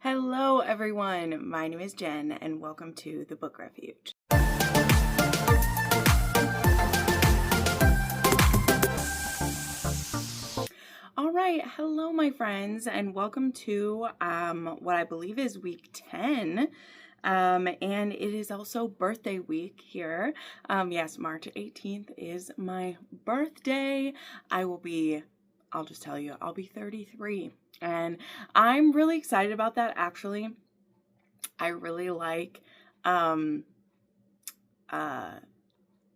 Hello everyone, my name is Jen and welcome to the Book Refuge. Alright, hello my friends and welcome to what I believe is week 10. And it is also birthday week here. Yes, March 18th is my birthday. I'll just tell you, I'll be 33. And I'm really excited about that, actually. I really like, I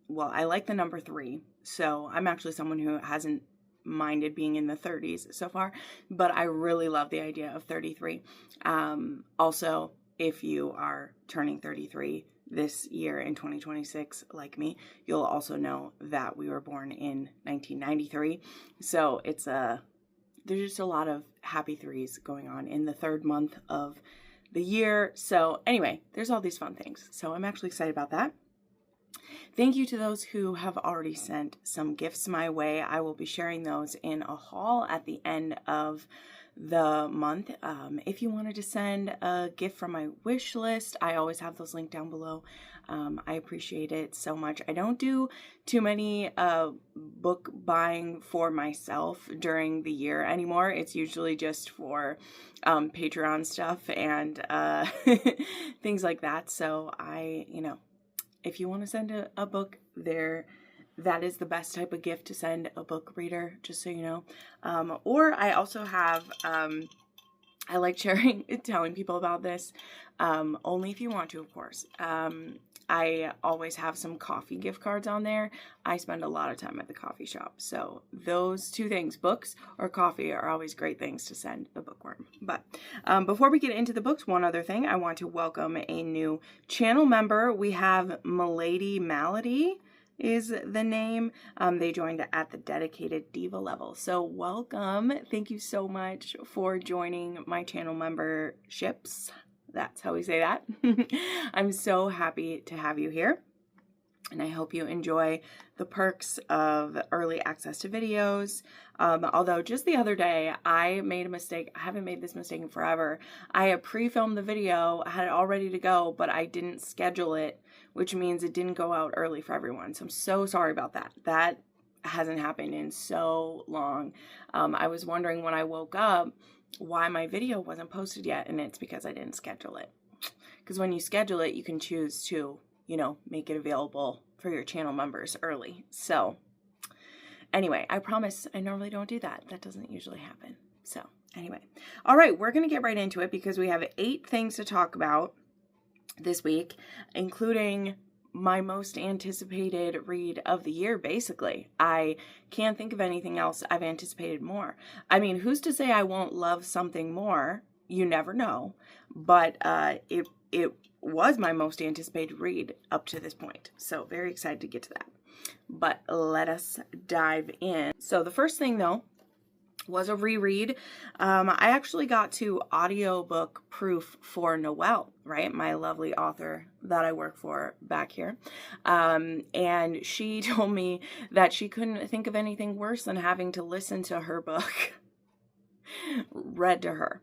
like the number 3. So I'm actually someone who hasn't minded being in the 30s so far, but I really love the idea of 33. Also, if you are turning 33 this year in 2026, like me, you'll also know that we were born in 1993. So there's just a lot of happy threes going on in the 3rd month of the year. So anyway, there's all these fun things. So I'm actually excited about that. Thank you to those who have already sent some gifts my way. I will be sharing those in a haul at the end of the month. If you wanted to send a gift from my wish list, I always have those linked down below. I appreciate it so much. I don't do too many book buying for myself during the year anymore. It's usually just for Patreon stuff and things like that. So if you want to send a book there, that is the best type of gift to send a book reader, just so you know. Or I also have, I like telling people about this, only if you want to, of course. I always have some coffee gift cards on there. I spend a lot of time at the coffee shop. So those two things, books or coffee, are always great things to send a bookworm. But before we get into the books, one other thing, I want to welcome a new channel member. We have Milady Malady is the name. They joined at the dedicated diva level. So welcome. Thank you so much for joining my channel memberships. That's how we say that. I'm so happy to have you here. And I hope you enjoy the perks of early access to videos. Although just the other day, I made a mistake. I haven't made this mistake in forever. I had pre-filmed the video, I had it all ready to go, but I didn't schedule it, which means it didn't go out early for everyone. So I'm so sorry about that. That hasn't happened in so long. I was wondering when I woke up why my video wasn't posted yet, and it's because I didn't schedule it. Because when you schedule it, you can choose to, make it available for your channel members early. So anyway, I promise I normally don't do that. That doesn't usually happen. So anyway, all right, we're going to get right into it because we have 8 things to talk about this week, including my most anticipated read of the year, basically. I can't think of anything else I've anticipated more. I mean, who's to say I won't love something more? You never know. But it was my most anticipated read up to this point. So very excited to get to that. But let us dive in. So the first thing, though, was a reread. I actually got to audiobook proof for Noelle, right? My lovely author that I work for back here. And she told me that she couldn't think of anything worse than having to listen to her book read to her.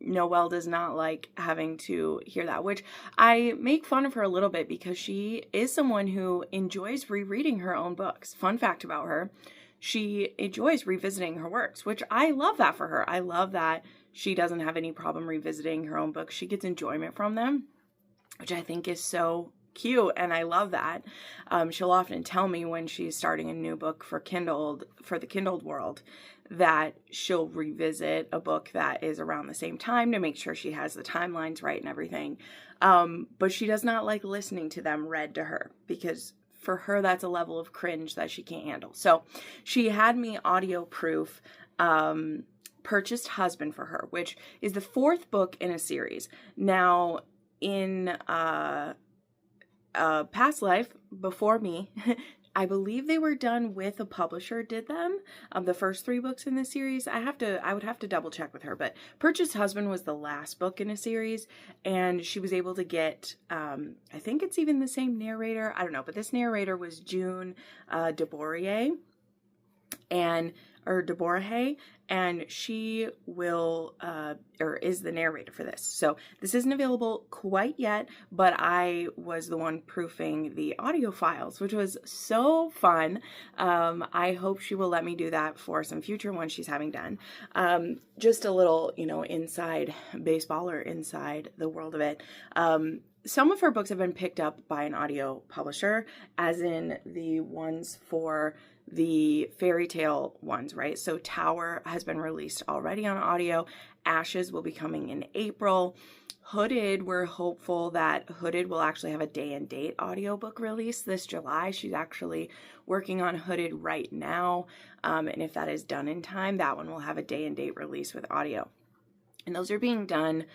Noelle does not like having to hear that, which I make fun of her a little bit because she is someone who enjoys rereading her own books. Fun fact about her, she enjoys revisiting her works, which I love that for her. I love that she doesn't have any problem revisiting her own books. She gets enjoyment from them, which I think is so cute, and I love that. She'll often tell me when she's starting a new book for the Kindled world, that she'll revisit a book that is around the same time to make sure she has the timelines right and everything. But she does not like listening to them read to her because for her, that's a level of cringe that she can't handle. So she had me audio proof Purchased Husband for her, which is the 4th book in a series. Now, in past life, before me, I believe they were done with a publisher did them. The first 3 books in the series. I would have to double check with her, but Purchased Husband was the last book in a series, and she was able to get, I think it's even the same narrator. I don't know, but this narrator was June DeBourier. And or Deborah Hay, and she will, or is the narrator for this. So this isn't available quite yet, but I was the one proofing the audio files, which was so fun. I hope she will let me do that for some future ones she's having done. Just a little, inside baseball or inside the world of it. Some of her books have been picked up by an audio publisher, as in the ones for the fairy tale ones, right? So Tower has been released already on audio. Ashes will be coming in April. Hooded, we're hopeful that Hooded will actually have a day and date audiobook release this July. She's actually working on Hooded right now. And if that is done in time, that one will have a day and date release with audio. And those are being done,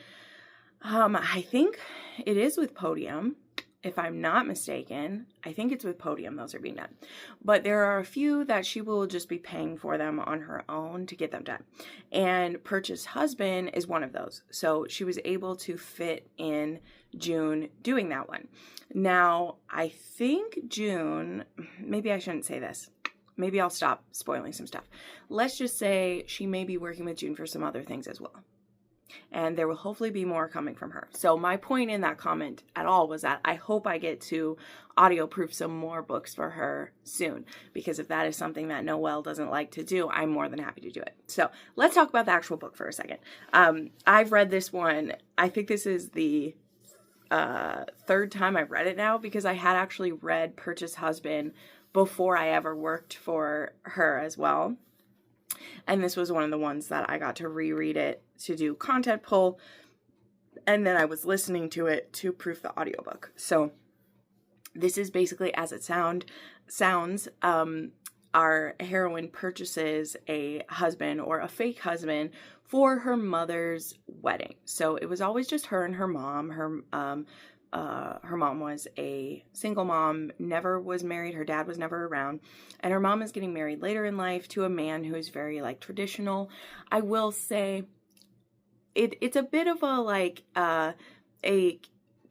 I think it is with Podium. If I'm not mistaken, I think it's with Podium those are being done. But there are a few that she will just be paying for them on her own to get them done. And Purchase Husband is one of those. So she was able to fit in June doing that one. Now, I think June, maybe I shouldn't say this. Maybe I'll stop spoiling some stuff. Let's just say she may be working with June for some other things as well. And there will hopefully be more coming from her. So my point in that comment at all was that I hope I get to audio proof some more books for her soon. Because if that is something that Noelle doesn't like to do, I'm more than happy to do it. So let's talk about the actual book for a second. I've read this one. I think this is the third time I've read it now, because I had actually read Purchase Husband before I ever worked for her as well. And this was one of the ones that I got to reread it to do content pull. And then I was listening to it to proof the audiobook. So this is basically as it sounds. Our heroine purchases a husband or a fake husband for her mother's wedding. So it was always just her and her mom. Her mom was a single mom, never was married. Her dad was never around. And her mom is getting married later in life to a man who is very traditional. I will say it's a bit of a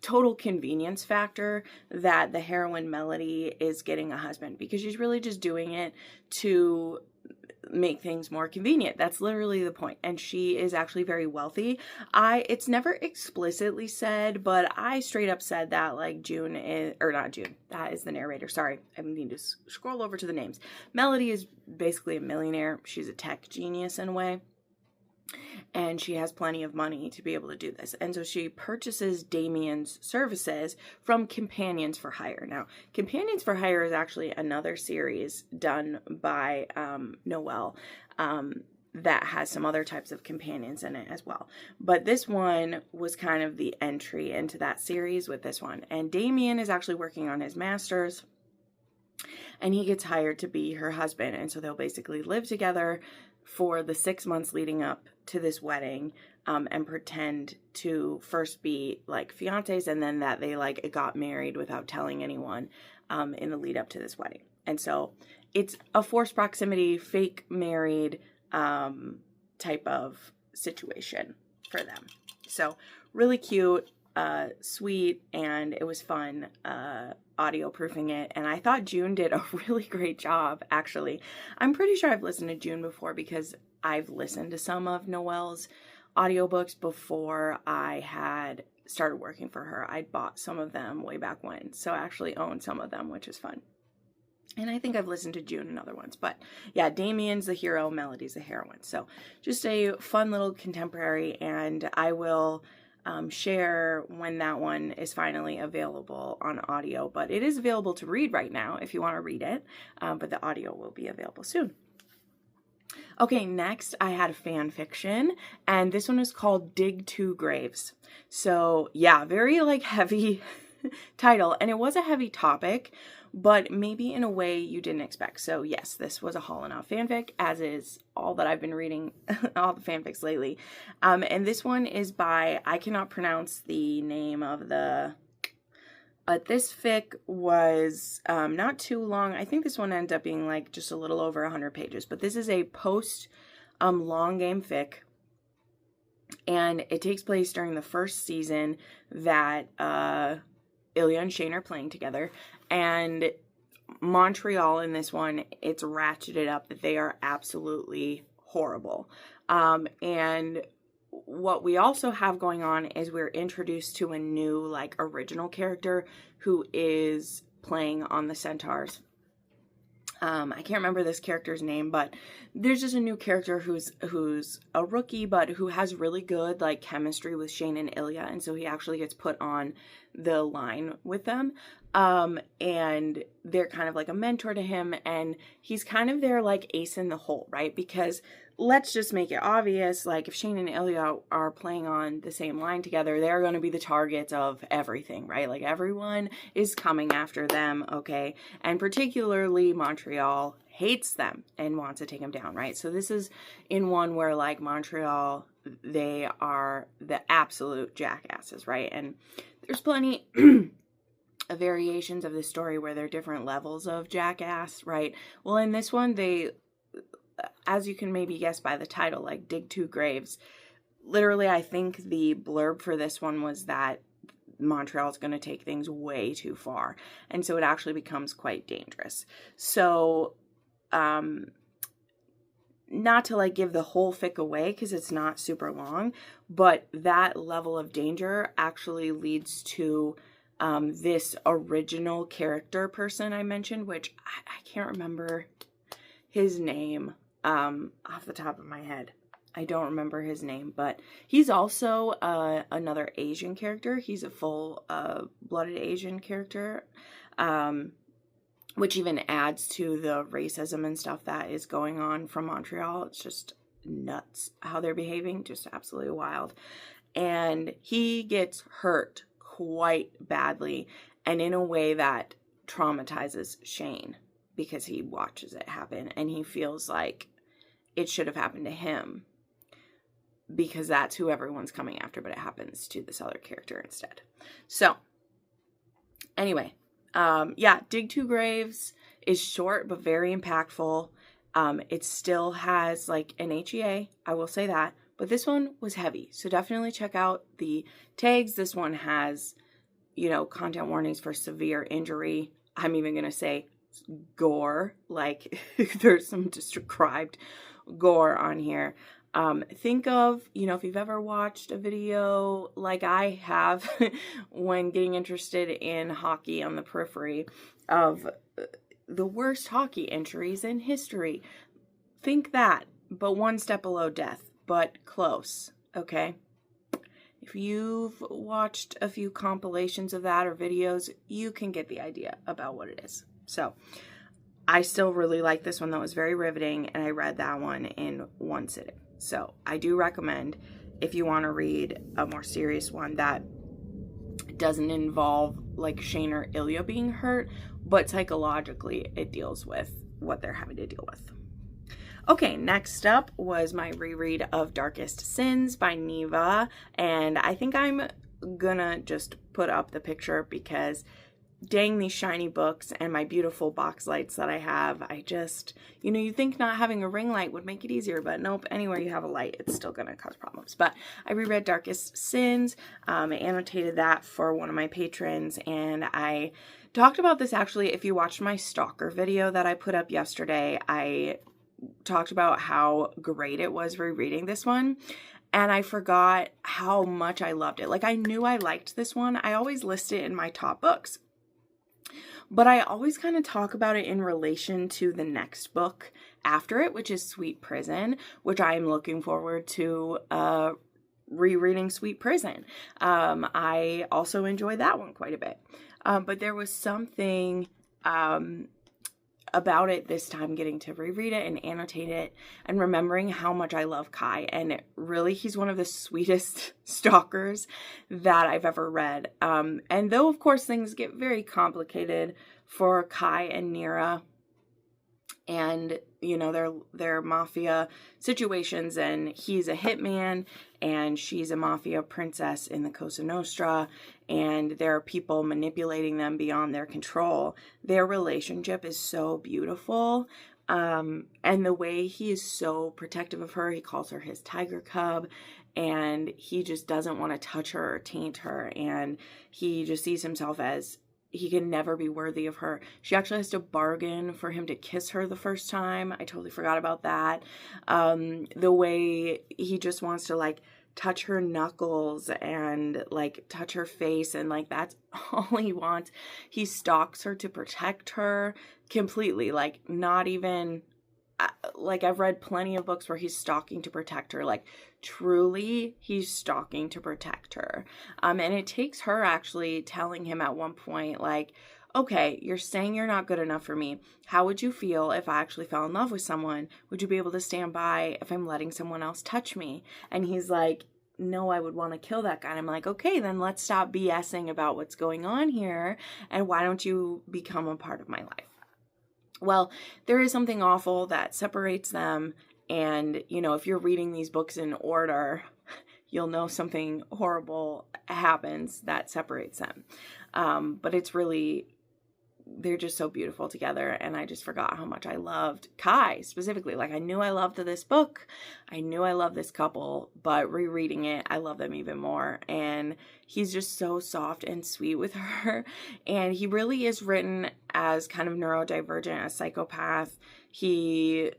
total convenience factor that the heroine Melody is getting a husband, because she's really just doing it to make things more convenient. That's literally the point. And she is actually very wealthy. It's never explicitly said, but I straight up said that June is, or not June, that is the narrator. Sorry, I need to scroll over to the names. Melody is basically a millionaire. She's a tech genius in a way. And she has plenty of money to be able to do this. And so she purchases Damien's services from Companions for Hire. Now, Companions for Hire is actually another series done by Noelle that has some other types of companions in it as well. But this one was kind of the entry into that series with this one. And Damien is actually working on his master's. And he gets hired to be her husband. And so they'll basically live together for the 6 months leading up to this wedding, and pretend to first be fiancés, and then that they got married without telling anyone in the lead up to this wedding. And so it's a forced proximity, fake married type of situation for them. So really cute, sweet, and it was fun audio proofing it. And I thought June did a really great job, actually. I'm pretty sure I've listened to June before, because I've listened to some of Noelle's audiobooks before I had started working for her. I bought some of them way back when, so I actually own some of them, which is fun. And I think I've listened to June and other ones. But yeah, Damien's the hero, Melody's the heroine. So just a fun little contemporary, and I will share when that one is finally available on audio. But it is available to read right now if you want to read it. But the audio will be available soon. Okay, next I had a fan fiction, and this one is called Dig Two Graves. So yeah, very heavy title, and it was a heavy topic, but maybe in a way you didn't expect. So yes, this was a Hall & Out fanfic, as is all that I've been reading, all the fanfics lately. And this one is by, I cannot pronounce the name of the... this fic was not too long. I think this one ended up being just a little over 100 pages. But this is a post long game fic. And it takes place during the first season that Ilya and Shane are playing together. And Montreal in this one, it's ratcheted up that they are absolutely horrible. And what we also have going on is we're introduced to a new, like, original character who is playing on the Centaurs. I can't remember this character's name, but there's just a new character who's a rookie, but who has really good, like, chemistry with Shane and Ilya, and so he actually gets put on the line with them. And they're kind of like a mentor to him, and he's kind of their, like, ace in the hole, right? Because let's just make it obvious, like, if Shane and Ilya are playing on the same line together, they're going to be the targets of everything, right? Like, everyone is coming after them, okay? And particularly Montreal hates them and wants to take them down, right? So this is in one where, like, Montreal, they are the absolute jackasses, right? And there's plenty of variations of the story where there are different levels of jackass, right? Well, in this one, they, as you can maybe guess by the title, like, dig two graves. Literally, I think the blurb for this one was that Montreal is going to take things way too far. And so it actually becomes quite dangerous. So, not to, like, give the whole fic away because it's not super long, but that level of danger actually leads to this original character person I mentioned, which I can't remember his name off the top of my head. I don't remember his name, but he's also another Asian character. He's a full-blooded Asian character, which even adds to the racism and stuff that is going on from Montreal. It's just nuts how they're behaving, just absolutely wild. And he gets hurt quite badly, and in a way that traumatizes Shane, because he watches it happen and he feels like it should have happened to him because that's who everyone's coming after, but it happens to this other character instead. So anyway, yeah, Dig Two Graves is short but very impactful. It still has, like, an HEA, I will say that, but this one was heavy. So definitely check out the tags. This one has, you know, content warnings for severe injury. I'm even going to say gore, like, there's some described gore on here. Think of, you know, if you've ever watched a video like I have when getting interested in hockey on the periphery, of the worst hockey injuries in history. Think that, but one step below death, but close, okay? If you've watched a few compilations of that or videos, you can get the idea about what it is. So I still really like this one. That was very riveting, and I read that one in one sitting. So I do recommend, if you want to read a more serious one that doesn't involve, like, Shane or Ilya being hurt, but psychologically it deals with what they're having to deal with. Okay, next up was my reread of Darkest Sins by Neva, and I think I'm gonna just put up the picture because dang, these shiny books and my beautiful box lights that I have, I just, you know, you think not having a ring light would make it easier, but nope, anywhere you have a light, it's still gonna cause problems. But I reread Darkest Sins, I annotated that for one of my patrons, and I talked about this actually, if you watched my stalker video that I put up yesterday, I talked about how great it was rereading this one, and I forgot how much I loved it. Like, I knew I liked this one. I always list it in my top books, but I always kind of talk about it in relation to the next book after it, which is Sweet Prison, which I am looking forward to rereading Sweet Prison. I also enjoyed that one quite a bit. But there was something about it this time, getting to reread it and annotate it and remembering how much I love Kai. And really, he's one of the sweetest stalkers that I've ever read. And though, of course, things get very complicated for Kai and Nira, and, you know, their mafia situations, and he's a hitman and she's a mafia princess in the Cosa Nostra, and there are people manipulating them beyond their control. Their relationship is so beautiful, and the way he is so protective of her, he calls her his tiger cub, and he just doesn't want to touch her or taint her, and he just sees himself as he can never be worthy of her. She actually has to bargain for him to kiss her the first time. I totally forgot about that. The way he just wants to like touch her knuckles and like touch her face, and like that's all he wants. He stalks her to protect her completely, like not even like I've read plenty of books where he's stalking to protect her, like truly he's stalking to protect her. And it takes her actually telling him at one point, like, okay, you're saying you're not good enough for me. How would you feel if I actually fell in love with someone? Would you be able to stand by if I'm letting someone else touch me? And he's like, no, I would want to kill that guy. And I'm like, okay, then let's stop BSing about what's going on here. And why don't you become a part of my life? Well, there is something awful that separates them. And, you know, if you're reading these books in order, you'll know something horrible happens that separates them. But it's really, they're just so beautiful together. And I just forgot how much I loved Kai specifically. Like I knew I loved this book. I knew I loved this couple, but rereading it, I love them even more. And he's just so soft and sweet with her. And he really is written as kind of neurodivergent, a psychopath. He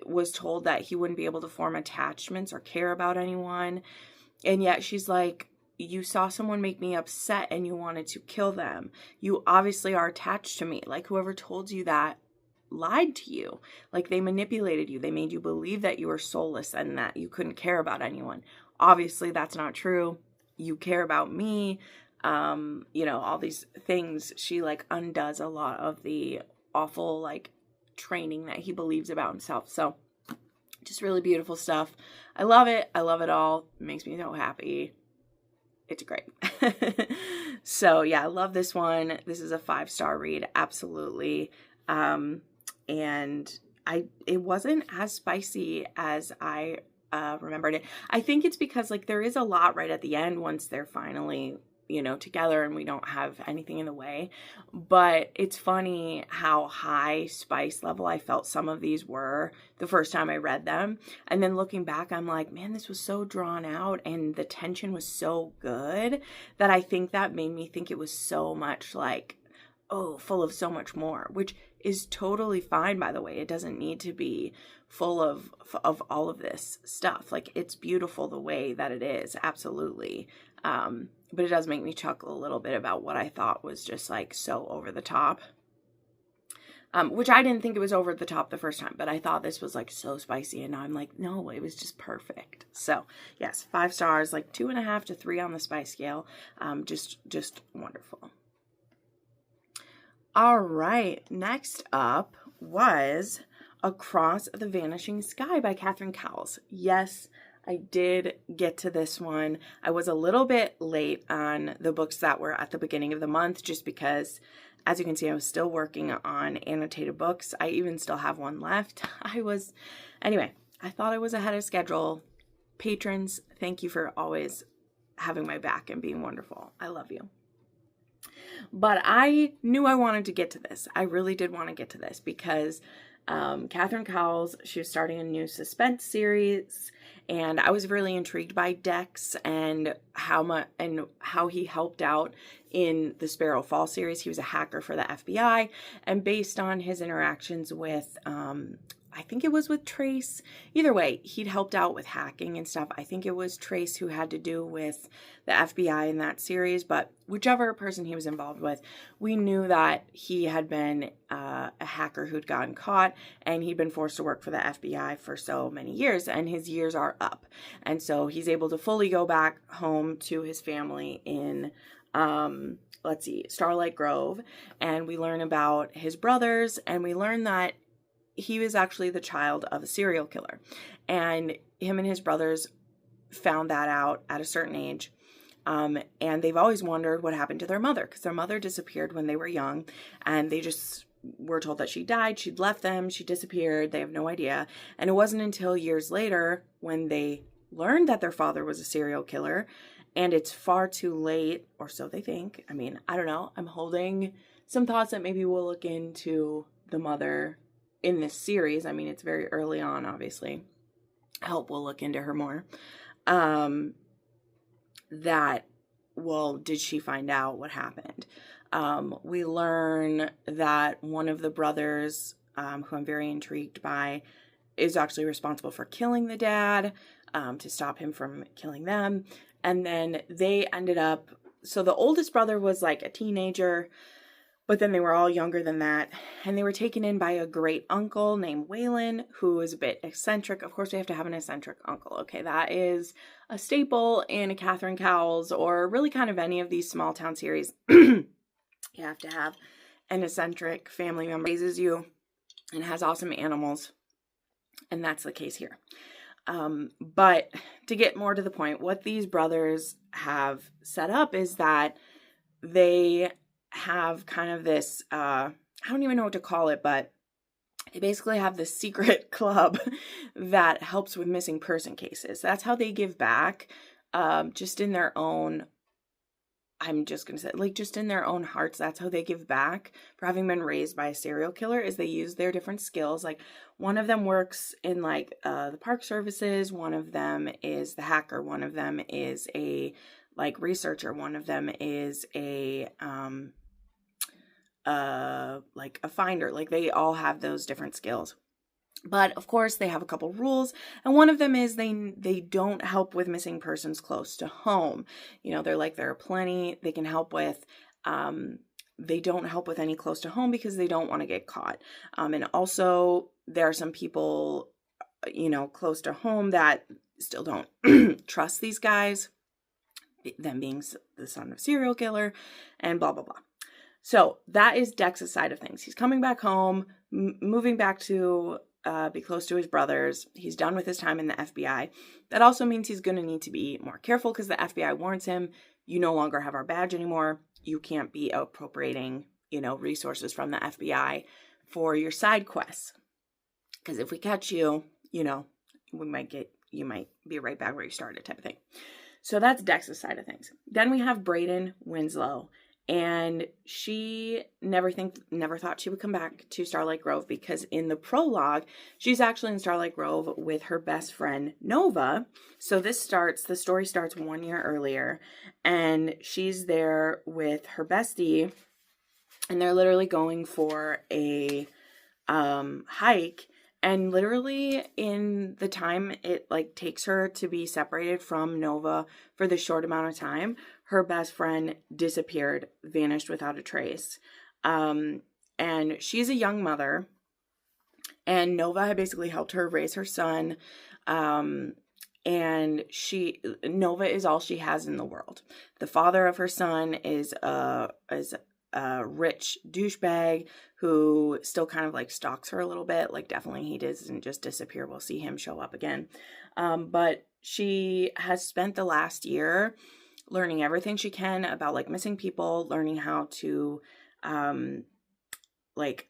was told that he wouldn't be able to form attachments or care about anyone. And yet she's like, you saw someone make me upset and you wanted to kill them. You obviously are attached to me. Like whoever told you that lied to you. Like they manipulated you. They made you believe that you were soulless and that you couldn't care about anyone. Obviously that's not true. You care about me. You know, all these things. She like undoes a lot of the awful like training that he believes about himself. So just really beautiful stuff. I love it. I love it all. It makes me so happy. It's great. So yeah, I love this one. This is a 5-star read. Absolutely. And it wasn't as spicy as I remembered it. I think it's because like there is a lot right at the end once they're finally, you know, together and we don't have anything in the way. But it's funny how high spice level I felt some of these were the first time I read them. And then looking back, I'm like, man, this was so drawn out and the tension was so good that I think that made me think it was so much like, oh, full of so much more, which is totally fine, by the way. It doesn't need to be full of all of this stuff. Like it's beautiful the way that it is. Absolutely. But it does make me chuckle a little bit about what I thought was just like so over the top. Which I didn't think it was over the top the first time, but I thought this was like so spicy. And now I'm like, no, it was just perfect. So yes, 5 stars, like 2.5 to 3 on the spice scale. Just wonderful. All right. Next up was Across the Vanishing Sky by Catherine Cowles. Yes, I did get to this one. I was a little bit late on the books that were at the beginning of the month just because, as you can see, I was still working on annotated books. I even still have one left. Anyway, I thought I was ahead of schedule. Patrons, thank you for always having my back and being wonderful. I love you. But I knew I wanted to get to this. I really did want to get to this because Catherine Cowles, she was starting a new suspense series, and I was really intrigued by Dex and how he helped out in the Sparrow Fall series. He was a hacker for the FBI, and based on his interactions with I think it was with Trace. Either way, he'd helped out with hacking and stuff. I think it was Trace who had to do with the FBI in that series, but whichever person he was involved with, we knew that he had been a hacker who'd gotten caught, and he'd been forced to work for the FBI for so many years, and his years are up. And so he's able to fully go back home to his family in Starlight Grove, and we learn about his brothers, and we learn that he was actually the child of a serial killer, and him and his brothers found that out at a certain age. And they've always wondered what happened to their mother, because their mother disappeared when they were young, and they just were told that she died. She'd left them. She disappeared. They have no idea. And it wasn't until years later when they learned that their father was a serial killer, and it's far too late, or so they think. I mean, I don't know. I'm holding some thoughts that maybe we'll look into the mother in this series. I mean, it's very early on, obviously. I hope we'll look into her more. Did she find out what happened? We learn that one of the brothers, who I'm very intrigued by, is actually responsible for killing the dad, to stop him from killing them. And then they ended up, so the oldest brother was like a teenager, but then they were all younger than that. And they were taken in by a great uncle named Waylon, who is a bit eccentric. Of course, we have to have an eccentric uncle. Okay, that is a staple in a Catherine Cowles or really kind of any of these small town series. You have to have an eccentric family member who raises you and has awesome animals. And that's the case here. But to get more to the point, what these brothers have set up is that they have kind of this, I don't even know what to call it, but they basically have this secret club that helps with missing person cases. That's how they give back, just in their own, I'm just going to say, like, just in their own hearts. That's how they give back for having been raised by a serial killer, is they use their different skills. Like, one of them works in, like, the park services. One of them is the hacker. One of them is a, like, researcher. One of them is a, like a finder. Like, they all have those different skills. But of course they have a couple rules, and one of them is they don't help with missing persons close to home. You know, they're like, there are plenty they can help with. They don't help with any close to home because they don't want to get caught. And also there are some people, you know, close to home that still don't trust these guys, them being the son of a serial killer, and blah, blah, blah. So that is Dex's side of things. He's coming back home, moving back to be close to his brothers. He's done with his time in the FBI. That also means he's going to need to be more careful because the FBI warns him, you no longer have our badge anymore. You can't be appropriating, you know, resources from the FBI for your side quests. Because if we catch you, you know, you might be right back where you started, type of thing. So that's Dex's side of things. Then we have Brayden Winslow. And she never thought she would come back to Starlight Grove, because in the prologue, she's actually in Starlight Grove with her best friend, Nova. So the story starts 1 year earlier, and she's there with her bestie, and they're literally going for a hike. And literally in the time it like takes her to be separated from Nova for the short amount of time, her best friend disappeared, vanished without a trace. And she's a young mother, and Nova had basically helped her raise her son. And Nova is all she has in the world. The father of her son is a rich douchebag who still kind of like stalks her a little bit. Like, definitely he doesn't just disappear. We'll see him show up again. But she has spent the last year learning everything she can about like missing people, learning how to, like,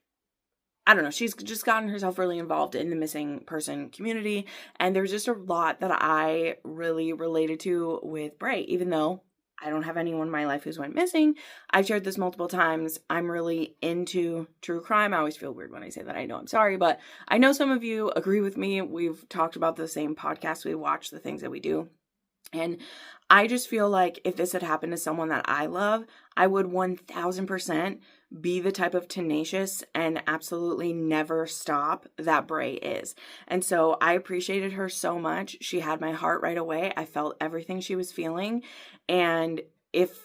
I don't know, she's just gotten herself really involved in the missing person community. And there's just a lot that I really related to with Bray, even though I don't have anyone in my life who's went missing. I've shared this multiple times. I'm really into true crime. I always feel weird when I say that. I know, I'm sorry, but I know some of you agree with me. We've talked about the same podcast. We watch the things that we do. And I just feel like if this had happened to someone that I love, I would 1000% be the type of tenacious and absolutely never stop that Bray is. And so I appreciated her so much. She had my heart right away. I felt everything she was feeling. And if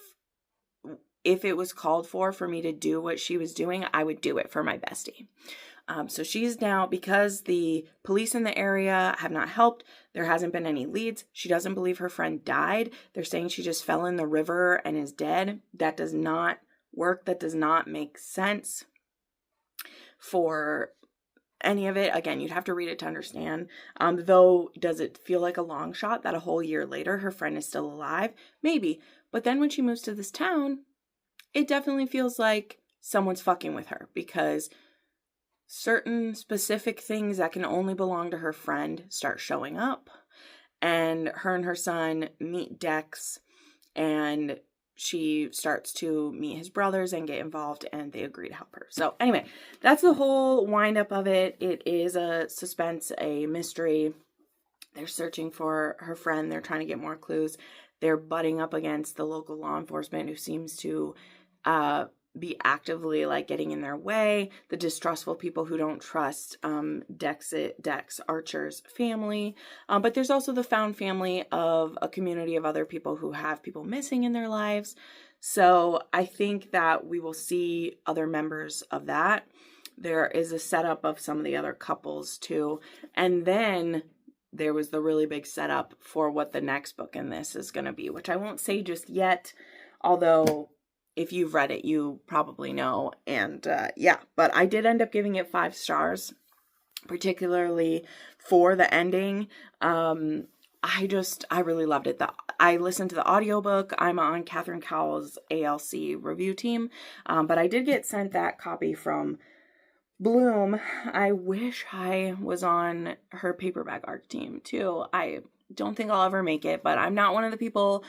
it was called for me to do what she was doing, I would do it for my bestie. So she's now, because the police in the area have not helped, there hasn't been any leads. She doesn't believe her friend died. They're saying she just fell in the river and is dead. That does not work. That does not make sense for any of it. Again, you'd have to read it to understand. Though, does it feel like a long shot that a whole year later her friend is still alive? Maybe. But then when she moves to this town, it definitely feels like someone's fucking with her, because certain specific things that can only belong to her friend start showing up, and her son meet Dex, and she starts to meet his brothers and get involved, and they agree to help her. So anyway, that's the whole wind up of it. It is a suspense, a mystery. They're searching for her friend. They're trying to get more clues. They're butting up against the local law enforcement, who seems to be actively like getting in their way, the distrustful people who don't trust Dex Archer's family. But there's also the found family of a community of other people who have people missing in their lives. So I think that we will see other members of that. There is a setup of some of the other couples too. And then there was the really big setup for what the next book in this is going to be, which I won't say just yet, although if you've read it, you probably know. And but I did end up giving it 5 stars, particularly for the ending. I really loved it. I listened to the audiobook. I'm on Catherine Cowell's ALC review team, but I did get sent that copy from Bloom. I wish I was on her paperback ARC team too. I don't think I'll ever make it, but I'm not one of the people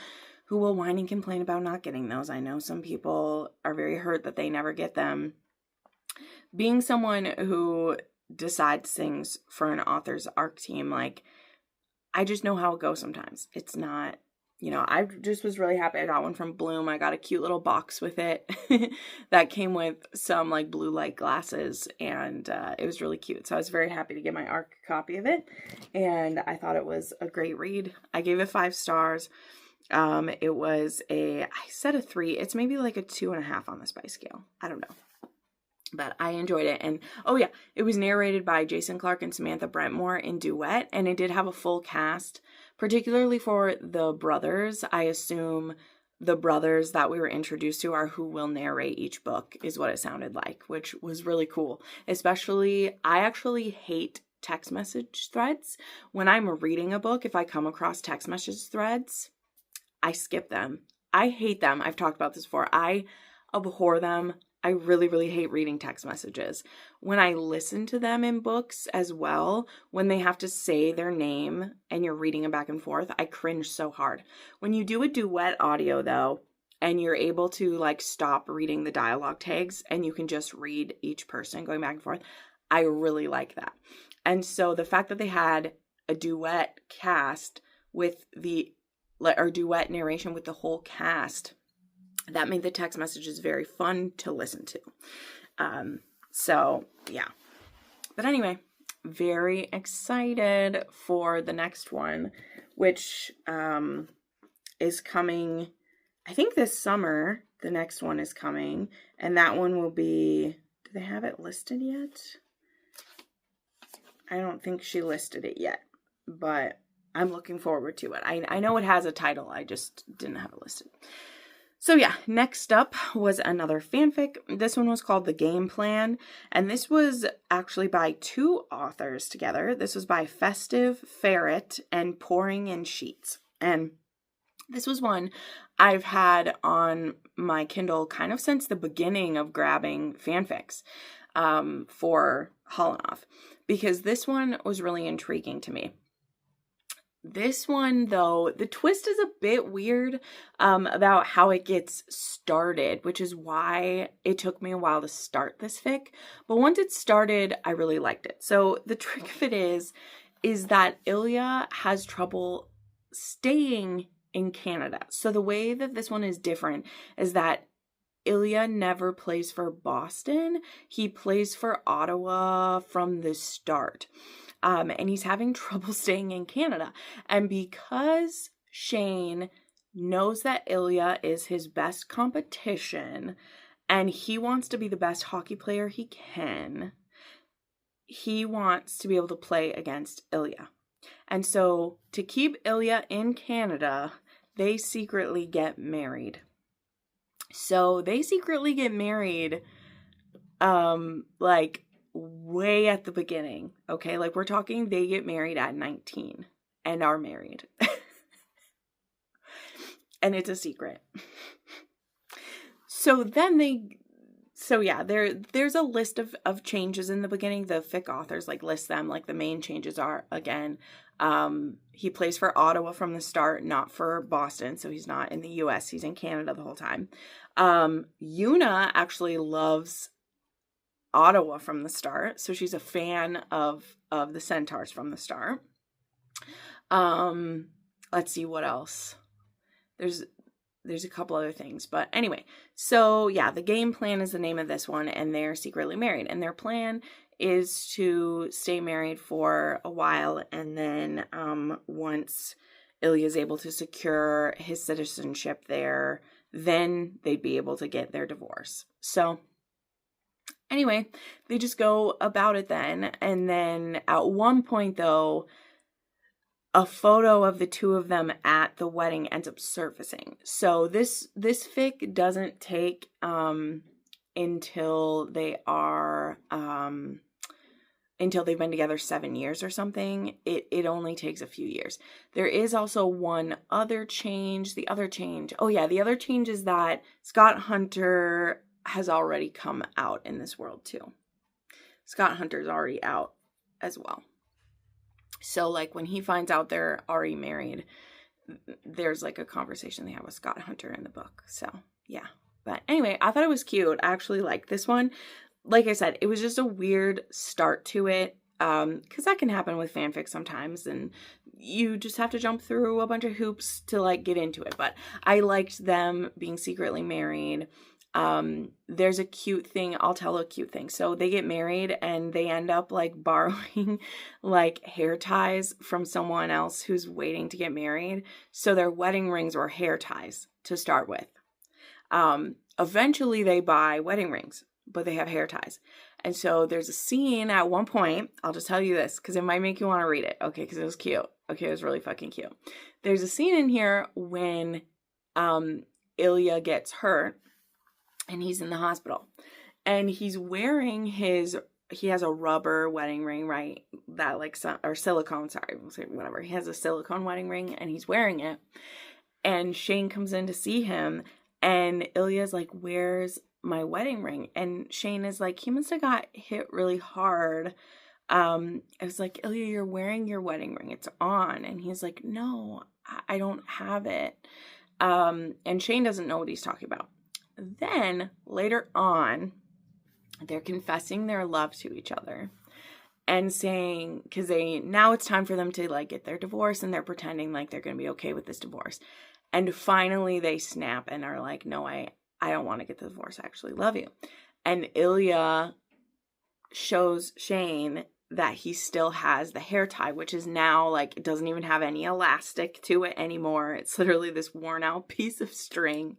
who will whine and complain about not getting those. I know some people are very hurt that they never get them. Being someone who decides things for an author's ARC team, like, I just know how it goes sometimes. It's not, I just was really happy I got one from Bloom. I got a cute little box with it that came with some like blue light glasses, and it was really cute. So I was very happy to get my ARC copy of it, and I thought it was a great read. I gave it 5 stars. It was I said a 3. It's maybe like a 2.5 on the spice scale. I don't know. But I enjoyed it. And it was narrated by Jason Clark and Samantha Brentmore in duet. And it did have a full cast, particularly for the brothers. I assume the brothers that we were introduced to are who will narrate each book, is what it sounded like, which was really cool. Especially, I actually hate text message threads. When I'm reading a book, if I come across text message threads, I skip them. I hate them. I've talked about this before. I abhor them. I really, really hate reading text messages. When I listen to them in books as well, when they have to say their name and you're reading them back and forth, I cringe so hard. When you do a duet audio though, and you're able to like stop reading the dialogue tags and you can just read each person going back and forth, I really like that. And so the fact that they had a duet cast with or duet narration with the whole cast, that made the text messages very fun to listen to. But anyway, very excited for the next one, which is coming, I think this summer. The next one is coming, and that one will be, do they have it listed yet? I don't think she listed it yet, but I'm looking forward to it. I know it has a title. I just didn't have it listed. So next up was another fanfic. This one was called The Game Plan, and this was actually by 2 authors together. This was by Festive Ferret and Pouring in Sheets. And this was one I've had on my Kindle kind of since the beginning of grabbing fanfics for Holinoff, because this one was really intriguing to me. This one, though, the twist is a bit weird about how it gets started, which is why it took me a while to start this fic. But once it started, I really liked it. So the trick of it is that Ilya has trouble staying in Canada. So the way that this one is different is that Ilya never plays for Boston. He plays for Ottawa from the start. And he's having trouble staying in Canada. And because Shane knows that Ilya is his best competition and he wants to be the best hockey player he can, he wants to be able to play against Ilya. And so to keep Ilya in Canada, they secretly get married. So they secretly get married, way at the beginning, okay? Like, we're talking they get married at 19 and are married. And it's a secret. So then there's a list of changes in the beginning. The fic authors list them. The main changes are, again, he plays for Ottawa from the start, not for Boston. So he's not in the US, he's in Canada the whole time. Yuna actually loves Ottawa from the start, so she's a fan of the Centaurs from the start. Let's see what else. there's a couple other things. But anyway, so yeah, The Game Plan is the name of this one, and they're secretly married. And their plan is to stay married for a while, and then once Ilya is able to secure his citizenship there, then they'd be able to get their divorce. So anyway, they just go about it then. And then at one point, though, a photo of the two of them at the wedding ends up surfacing. So this fic doesn't take until they are until they've been together 7 years or something. It only takes a few years. There is also one other change. The other change is that Scott Hunter has already come out in this world too. Scott Hunter's already out as well. So like when he finds out they're already married, there's like a conversation they have with Scott Hunter in the book. So yeah. But anyway, I thought it was cute. I actually liked this one. Like I said, it was just a weird start to it. Because that can happen with fanfic sometimes, and you just have to jump through a bunch of hoops to like get into it. But I liked them being secretly married. There's a cute thing. I'll tell a cute thing. So they get married and they end up like borrowing like hair ties from someone else who's waiting to get married. So their wedding rings were hair ties to start with. Eventually they buy wedding rings, but they have hair ties. And so there's a scene at one point, I'll just tell you this because it might make you want to read it. Okay. Cause it was cute. Okay. It was really fucking cute. There's a scene in here when, Ilya gets hurt and he's in the hospital and he's wearing he has a rubber wedding ring, right? That like, or silicone, sorry, we'll say whatever. He has a silicone wedding ring and he's wearing it. And Shane comes in to see him and Ilya's like, where's my wedding ring? And Shane is like, he must have got hit really hard. I was like, Ilya, you're wearing your wedding ring. It's on. And he's like, no, I don't have it. And Shane doesn't know what he's talking about. Then later on, they're confessing their love to each other and saying, because now it's time for them to like get their divorce and they're pretending like they're going to be okay with this divorce. And finally they snap and are like, no, I don't want to get the divorce. I actually love you. And Ilya shows Shane that he still has the hair tie, which is now like, it doesn't even have any elastic to it anymore. It's literally this worn out piece of string.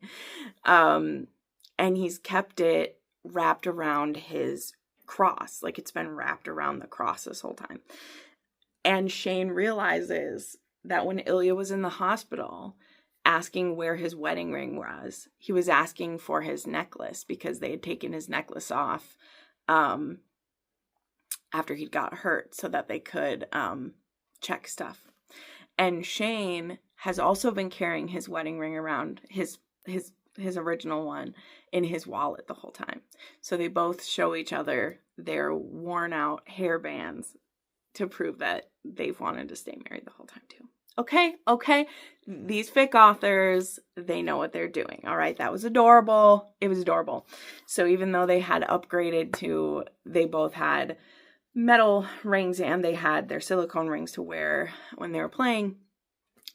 And he's kept it wrapped around his cross. Like it's been wrapped around the cross this whole time. And Shane realizes that when Ilya was in the hospital asking where his wedding ring was, he was asking for his necklace because they had taken his necklace off after he'd got hurt so that they could check stuff. And Shane has also been carrying his wedding ring around, his original one, in his wallet the whole time. So they both show each other their worn out hair bands to prove that they've wanted to stay married the whole time too. Okay. These fic authors, they know what they're doing. All right. That was adorable. It was adorable. So even though they had upgraded to, they both had metal rings and they had their silicone rings to wear when they were playing,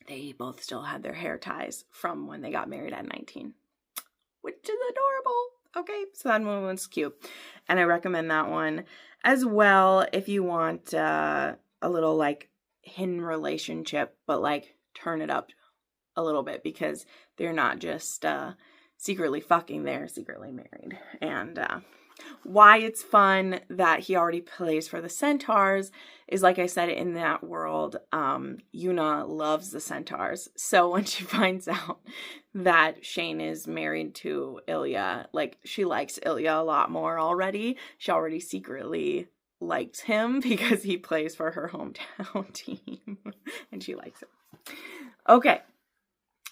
they both still had their hair ties from when they got married at 19, which is adorable. Okay. So that one was cute. And I recommend that one as well if you want a little like hidden relationship, but like turn it up a little bit because they're not just secretly fucking, they're secretly married. And why it's fun that he already plays for the Centaurs is, like I said, in that world, Yuna loves the Centaurs. So when she finds out that Shane is married to Ilya, like she likes Ilya a lot more already. She already secretly likes him because he plays for her hometown team and she likes him. Okay.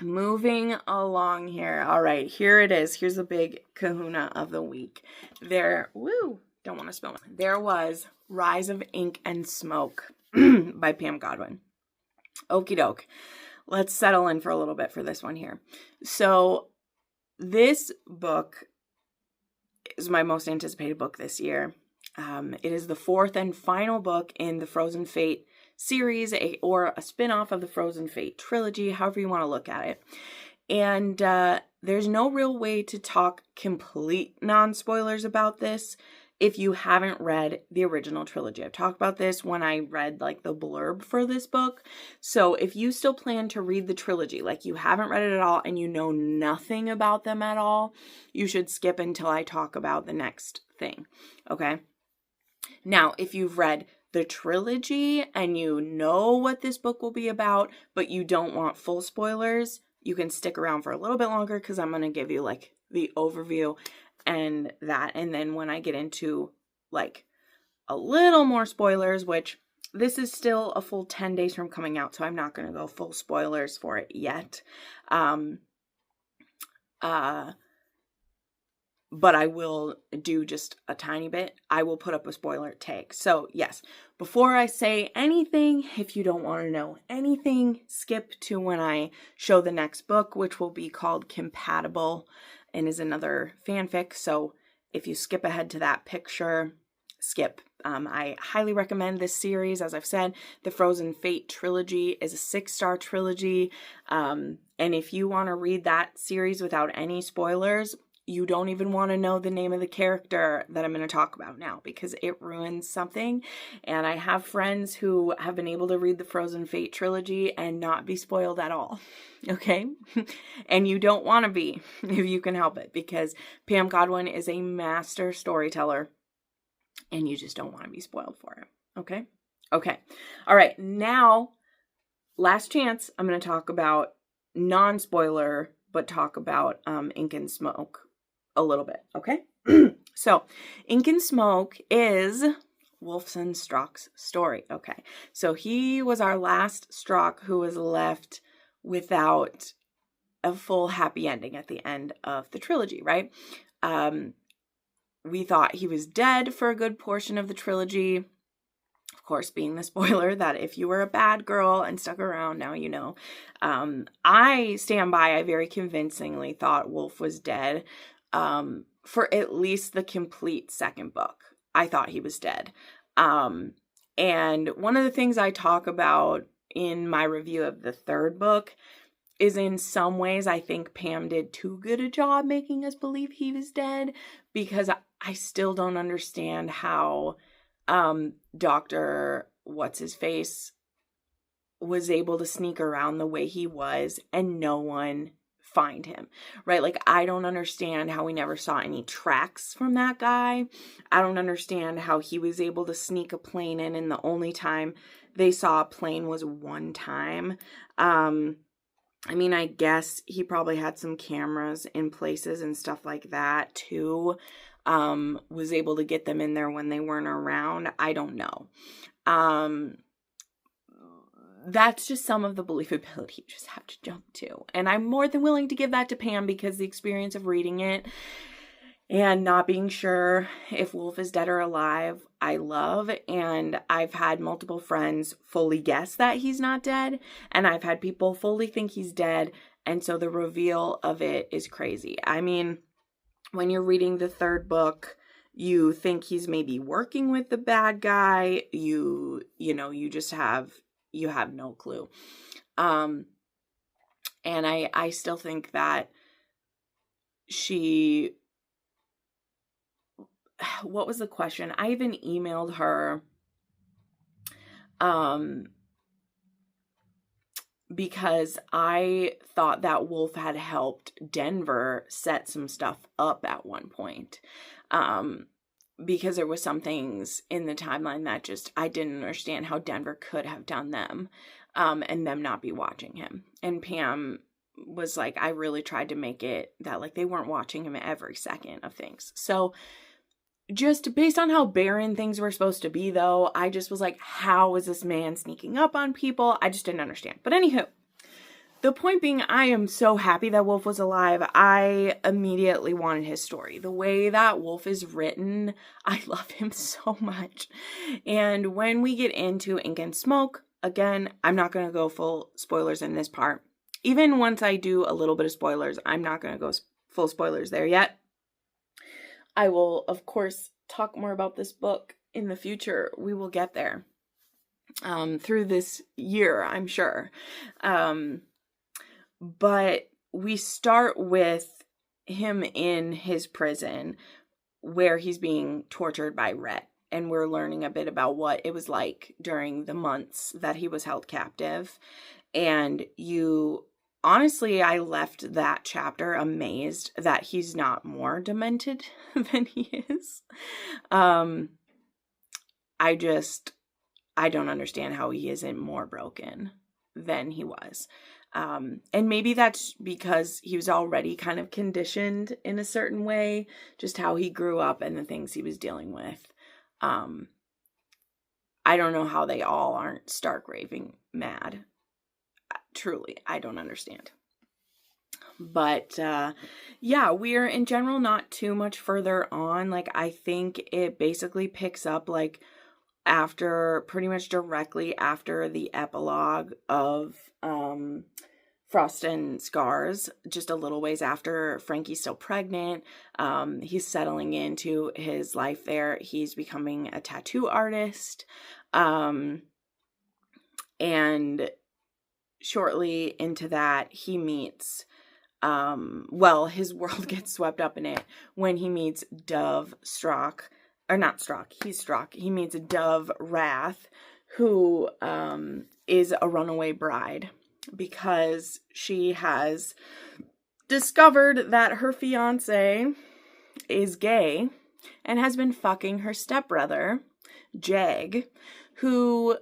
Moving along here. All right, here it is. Here's the big kahuna of the week. Don't want to spill. There was Rise of Ink and Smoke by Pam Godwin. Okie doke. Let's settle in for a little bit for this one here. So this book is my most anticipated book this year. It is the fourth and final book in the Frozen Fate series, or a spin-off of the Frozen Fate trilogy, however you want to look at it. And there's no real way to talk complete non-spoilers about this if you haven't read the original trilogy. I've talked about this when I read like the blurb for this book. So if you still plan to read the trilogy, like you haven't read it at all and you know nothing about them at all, you should skip until I talk about the next thing. Okay? Now, if you've read the trilogy and you know what this book will be about, but you don't want full spoilers, you can stick around for a little bit longer because I'm going to give you like the overview and that. And then when I get into like a little more spoilers, which this is still a full 10 days from coming out, so I'm not going to go full spoilers for it yet. But I will do just a tiny bit. I will put up a spoiler tag. So yes, before I say anything, if you don't want to know anything, skip to when I show the next book, which will be called Compatible and is another fanfic. So if you skip ahead to that picture, skip. I highly recommend this series. As I've said, the Frozen Fate trilogy is a 6-star trilogy. And if you want to read that series without any spoilers, you don't even want to know the name of the character that I'm going to talk about now because it ruins something. And I have friends who have been able to read the Frozen Fate trilogy and not be spoiled at all. Okay? And you don't want to be if you can help it, because Pam Godwin is a master storyteller and you just don't want to be spoiled for it. Okay? Okay. All right. Now, last chance, I'm going to talk about non-spoiler, but talk about Ink and Smoke a little bit, okay? So, Ink and Smoke is Wolfson Strock's story, okay? So, he was our last Strock who was left without a full happy ending at the end of the trilogy, right? We thought he was dead for a good portion of the trilogy. Of course, being the spoiler that if you were a bad girl and stuck around, now you know. I stand by, I very convincingly thought Wolf was dead. For at least the complete second book, I thought he was dead. And one of the things I talk about in my review of the third book is in some ways I think Pam did too good a job making us believe he was dead, because I still don't understand how Dr. What's-His-Face was able to sneak around the way he was and no one find him, right? Like, I don't understand how we never saw any tracks from that guy. I don't understand how he was able to sneak a plane in, and the only time they saw a plane was one time. I mean, I guess he probably had some cameras in places and stuff like that too. Was able to get them in there when they weren't around. I don't know. That's just some of the believability you just have to jump to. And I'm more than willing to give that to Pam, because the experience of reading it and not being sure if Wolf is dead or alive, I love. And I've had multiple friends fully guess that he's not dead. And I've had people fully think he's dead. And so the reveal of it is crazy. I mean, when you're reading the third book, you think he's maybe working with the bad guy. You have no clue. And I still think that what was the question? I even emailed her, because I thought that Wolf had helped Denver set some stuff up at one point. Because there was some things in the timeline that just, I didn't understand how Denver could have done them, and them not be watching him. And Pam was like, I really tried to make it that like they weren't watching him every second of things. So just based on how barren things were supposed to be, though, I just was like, how is this man sneaking up on people? I just didn't understand. But anywho, the point being, I am so happy that Wolf was alive. I immediately wanted his story. The way that Wolf is written, I love him so much. And when we get into Ink and Smoke, again, I'm not going to go full spoilers in this part. Even once I do a little bit of spoilers, I'm not going to go full spoilers there yet. I will, of course, talk more about this book in the future. We will get there through this year, I'm sure. But we start with him in his prison where he's being tortured by Rhett. And we're learning a bit about what it was like during the months that he was held captive. And honestly, I left that chapter amazed that he's not more demented than he is. I don't understand how he isn't more broken than he was. And maybe that's because he was already kind of conditioned in a certain way, just how he grew up and the things he was dealing with. I don't know how they all aren't stark raving mad. Truly, I don't understand. But yeah, we're in general not too much further on. Like, I think it basically picks up like pretty much directly after the epilogue of Frost and Scars, just a little ways after Frankie's still pregnant. He's settling into his life there. He's becoming a tattoo artist. And shortly into that, he meets, his world gets swept up in it when he meets he meets Dove Wrath, who is a runaway bride because she has discovered that her fiance is gay and has been fucking her stepbrother, Jeg, who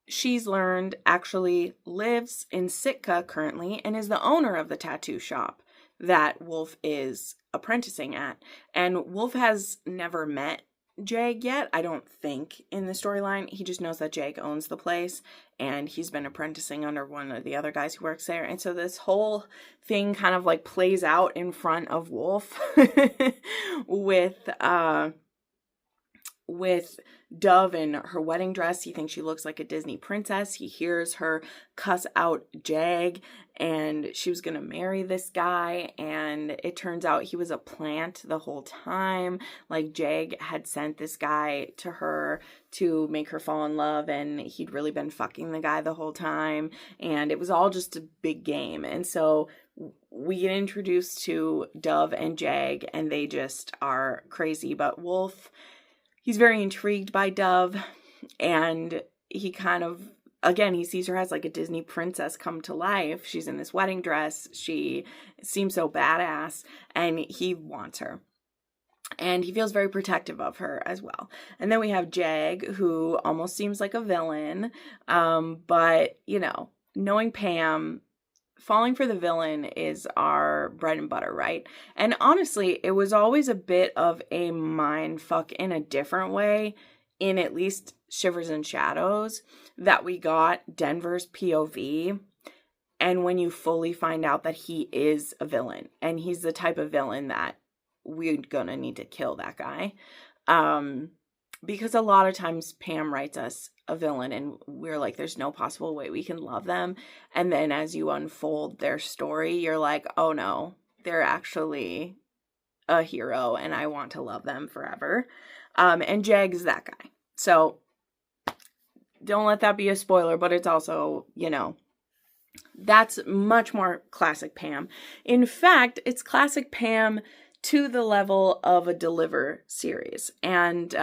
she's learned actually lives in Sitka currently and is the owner of the tattoo shop that Wolf is apprenticing at. And Wolf has never met Jeg yet, I don't think, in the storyline. He just knows that Jeg owns the place and he's been apprenticing under one of the other guys who works there. And so this whole thing kind of like plays out in front of Wolf with Dove in her wedding dress. He thinks she looks like a Disney princess. He hears her cuss out Jag, and she was gonna marry this guy, and it turns out he was a plant the whole time. Like, Jag had sent this guy to her to make her fall in love, and he'd really been fucking the guy the whole time, and it was all just a big game. And so we get introduced to Dove and Jag, and they just are crazy. But Wolf, he's very intrigued by Dove, and he kind of, again, he sees her as like a Disney princess come to life. She's in this wedding dress. She seems so badass, and he wants her. And he feels very protective of her as well. And then we have Jag, who almost seems like a villain, but, knowing Pam, falling for the villain is our bread and butter, right? And honestly, it was always a bit of a mind fuck in a different way, in at least Shivers and Shadows, that we got Denver's POV. And when you fully find out that he is a villain, and he's the type of villain that we're gonna need to kill that guy. Because a lot of times Pam writes us a villain and we're like, there's no possible way we can love them. And then as you unfold their story, you're like, oh no, they're actually a hero and I want to love them forever. And Jag is that guy. So don't let that be a spoiler, but it's also, that's much more classic Pam. In fact, it's classic Pam to the level of a Deliver series. And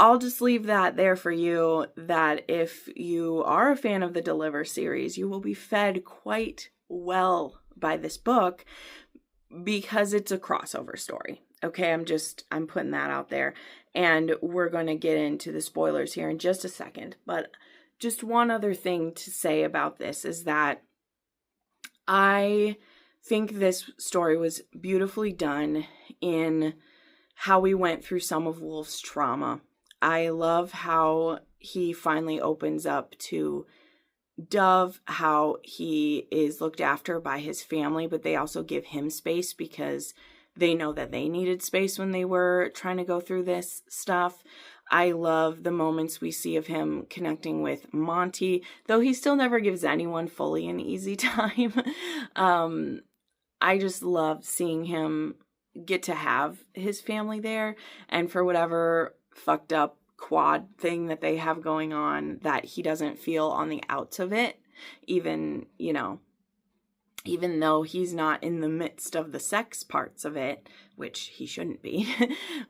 I'll just leave that there for you, that if you are a fan of the Deliver series, you will be fed quite well by this book because it's a crossover story. Okay, I'm putting that out there. And we're going to get into the spoilers here in just a second. But just one other thing to say about this is that I think this story was beautifully done in how we went through some of Wolf's trauma. I love how he finally opens up to Dove, how he is looked after by his family, but they also give him space because they know that they needed space when they were trying to go through this stuff. I love the moments we see of him connecting with Monty, though he still never gives anyone fully an easy time. I just love seeing him get to have his family there, and for whatever fucked up quad thing that they have going on, that he doesn't feel on the outs of it, even, even though he's not in the midst of the sex parts of it, which he shouldn't be,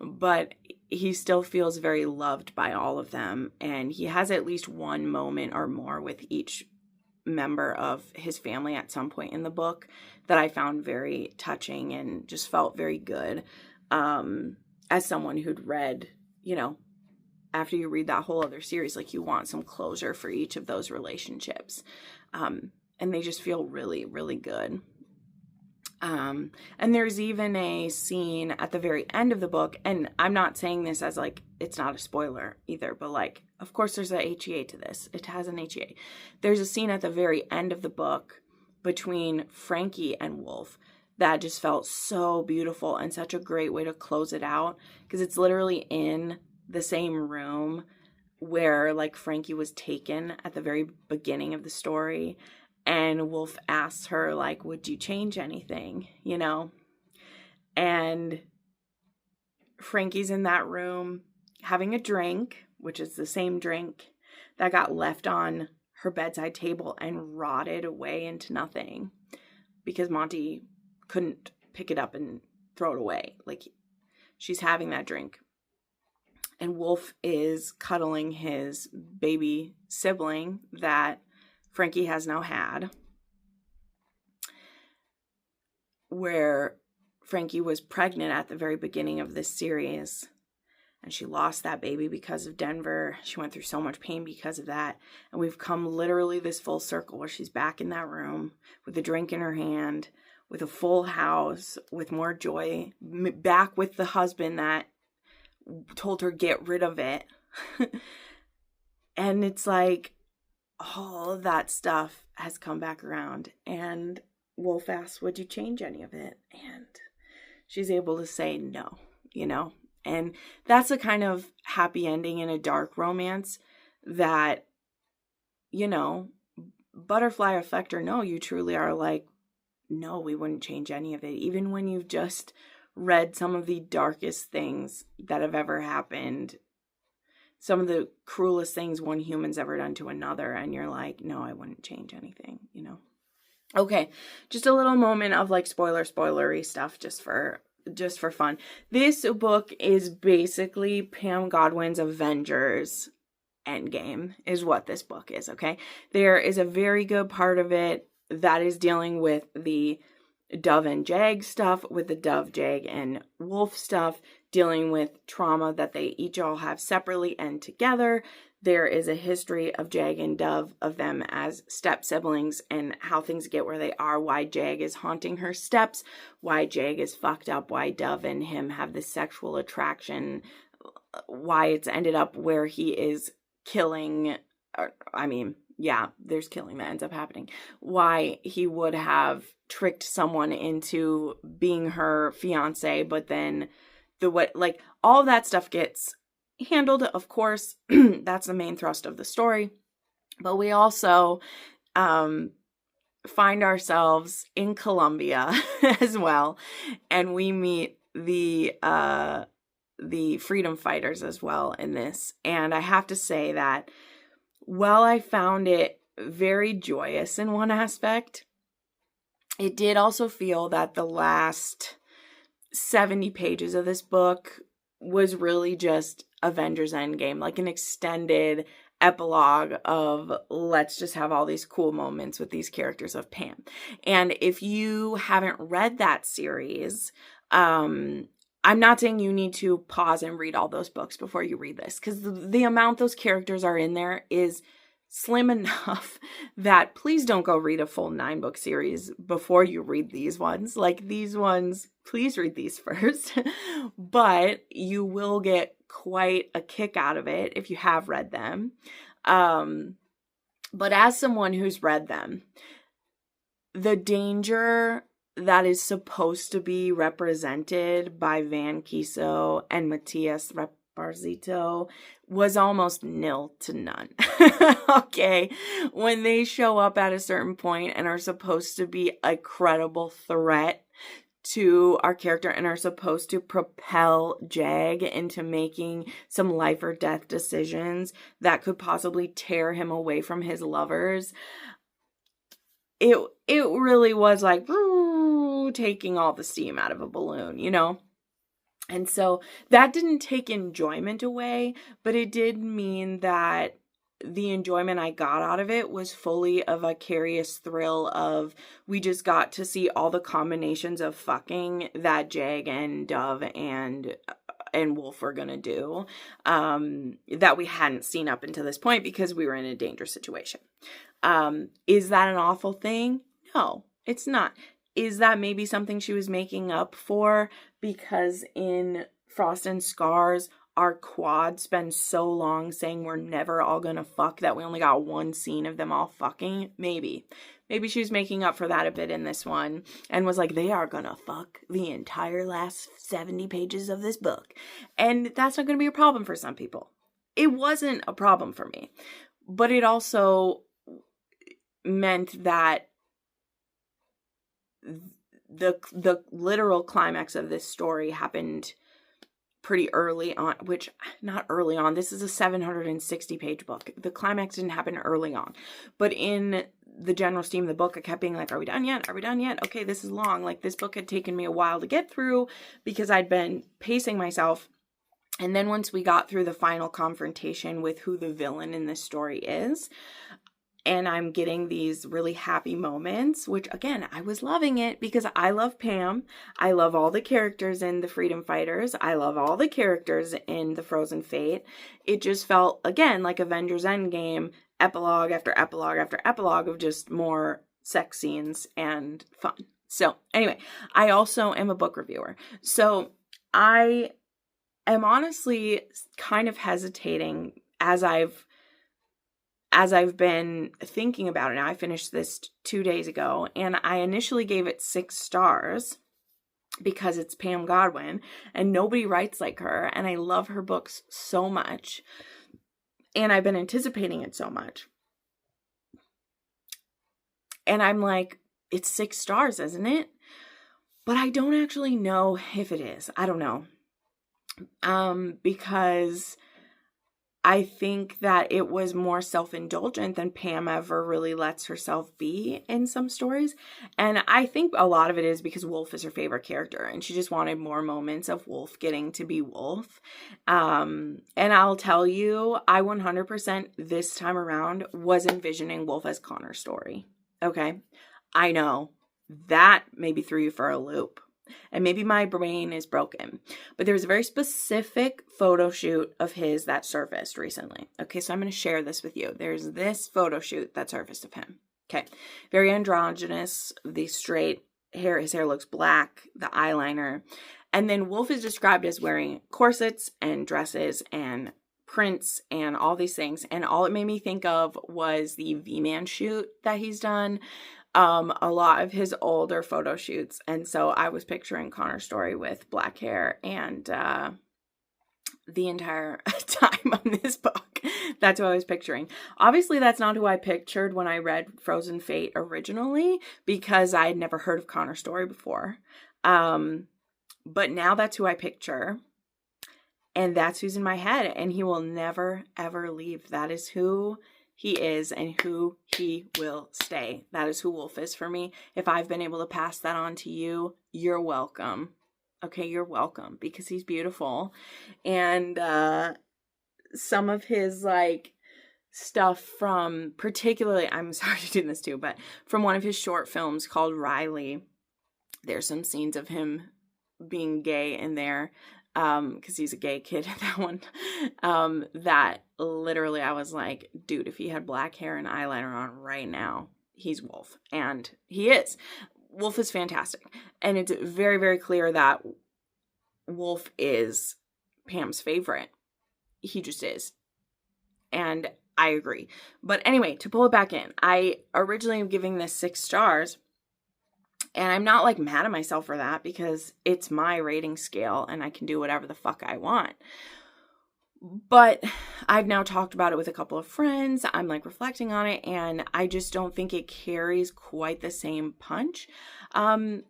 but he still feels very loved by all of them. And he has at least one moment or more with each member of his family at some point in the book that I found very touching and just felt very good. As someone who'd read, after you read that whole other series, like, you want some closure for each of those relationships. And they just feel really, really good. And there's even a scene at the very end of the book, and I'm not saying this as, like, it's not a spoiler either, but, like, of course there's a HEA to this. It has an HEA. There's a scene at the very end of the book between Frankie and Wolf that just felt so beautiful and such a great way to close it out, because it's literally in the same room where, like, Frankie was taken at the very beginning of the story. And Wolf asks her, like, would you change anything, And Frankie's in that room having a drink, which is the same drink that got left on her bedside table and rotted away into nothing because Monty couldn't pick it up and throw it away. Like, she's having that drink. And Wolf is cuddling his baby sibling that Frankie has now had, where Frankie was pregnant at the very beginning of this series, and she lost that baby because of Denver. She went through so much pain because of that, and we've come literally this full circle where she's back in that room with a drink in her hand, with a full house, with more joy, back with the husband that told her get rid of it. And it's like, all of that stuff has come back around. And Wolf asks, would you change any of it? And she's able to say no, And that's a kind of happy ending in a dark romance that, butterfly effect or no, you truly are like, no, we wouldn't change any of it. Even when you've just read some of the darkest things that have ever happened, some of the cruelest things one human's ever done to another, and you're like, no, I wouldn't change anything, Okay, just a little moment of, like, spoilery stuff just for fun. This book is basically Pam Godwin's Avengers Endgame is what this book is, okay? There is a very good part of it that is dealing with the Dove and Jag stuff, with the Dove, Jag, and Wolf stuff, dealing with trauma that they each all have separately and together. There is a history of Jag and Dove, of them as step siblings, and how things get where they are, why Jag is haunting her steps, why Jag is fucked up, why Dove and him have this sexual attraction, why it's ended up where he is killing, there's killing that ends up happening. Why he would have tricked someone into being her fiance, but then all that stuff gets handled, of course. That's the main thrust of the story. But we also find ourselves in Colombia as well, and we meet the freedom fighters as well in this. And I have to say that while I found it very joyous in one aspect, it did also feel that the last 70 pages of this book was really just Avengers Endgame, like an extended epilogue of let's just have all these cool moments with these characters of Pam. And if you haven't read that series, I'm not saying you need to pause and read all those books before you read this, because the amount those characters are in there is slim enough that please don't go read a full 9-book series before you read these ones. Like, these ones, please read these first. But you will get quite a kick out of it if you have read them. But as someone who's read them, the danger that is supposed to be represented by Van Kiso and Matias Reparzito was almost nil to none. Okay, when they show up at a certain point and are supposed to be a credible threat to our character and are supposed to propel Jag into making some life or death decisions that could possibly tear him away from his lovers, it really was like taking all the steam out of a balloon, you know? And so that didn't take enjoyment away, but it did mean that the enjoyment I got out of it was fully a vicarious thrill of, we just got to see all the combinations of fucking that Jag and Dove and Wolf are gonna do, that we hadn't seen up until this point because we were in a dangerous situation. Is that an awful thing? No, it's not. Is that maybe something she was making up for because in Frost and Scars, our quad spends so long saying we're never all gonna fuck that we only got one scene of them all fucking? Maybe she was making up for that a bit in this one and was like, they are gonna fuck the entire last 70 pages of this book. And that's not gonna be a problem for some people. It wasn't a problem for me. But it also meant that the literal climax of this story happened pretty early on, which not early on, this is a 760 page book. The climax didn't happen early on, but in the general steam of the book, I kept being like, are we done yet? Are we done yet? Okay, this is long. Like, this book had taken me a while to get through because I'd been pacing myself. And then once we got through the final confrontation with who the villain in this story is, and I'm getting these really happy moments, which again, I was loving it because I love Pam. I love all the characters in the Freedom Fighters. I love all the characters in the Frozen Fate. It just felt, again, like Avengers Endgame, epilogue after epilogue after epilogue of just more sex scenes and fun. So anyway, I also am a book reviewer. So I am honestly kind of hesitating as I've been thinking about it. Now, I finished this 2 days ago, and I initially gave it 6 stars because it's Pam Godwin, and nobody writes like her, and I love her books so much, and I've been anticipating it so much. And I'm like, it's 6 stars, isn't it? But I don't actually know if it is. I don't know. Because I think that it was more self-indulgent than Pam ever really lets herself be in some stories. And I think a lot of it is because Wolf is her favorite character and she just wanted more moments of Wolf getting to be Wolf. And I'll tell you, I 100% this time around was envisioning Wolf as Connor's story. Okay? I know that maybe threw you for a loop. And maybe my brain is broken. But there was a very specific photo shoot of his that surfaced recently. Okay, so I'm going to share this with you. There's this photo shoot that surfaced of him. Okay, very androgynous, the straight hair. His hair looks black, the eyeliner. And then Wolf is described as wearing corsets and dresses and prints and all these things. And all it made me think of was the V-Man shoot that he's done. A lot of his older photo shoots. And so I was picturing Connor's story with black hair and the entire time on this book. That's what I was picturing. Obviously, that's not who I pictured when I read Frozen Fate originally because I had never heard of Connor's story before. But now that's who I picture. And that's who's in my head. And he will never, ever leave. That is who he is and who he will stay. That is who Wolf is for me. If I've been able to pass that on to you, you're welcome. Okay, you're welcome because he's beautiful. And some of his like stuff from particularly, I'm sorry to do this too, but from one of his short films called Riley, there's some scenes of him being gay in there. Because he's a gay kid in that one, that literally I was like, dude, if he had black hair and eyeliner on right now, he's Wolf. And he is. Wolf is fantastic. And it's very, very clear that Wolf is Pam's favorite. He just is. And I agree. But anyway, to pull it back in, I originally am giving this 6 stars. And I'm not like mad at myself for that because it's my rating scale and I can do whatever the fuck I want. But I've now talked about it with a couple of friends. I'm like reflecting on it and I just don't think it carries quite the same punch. And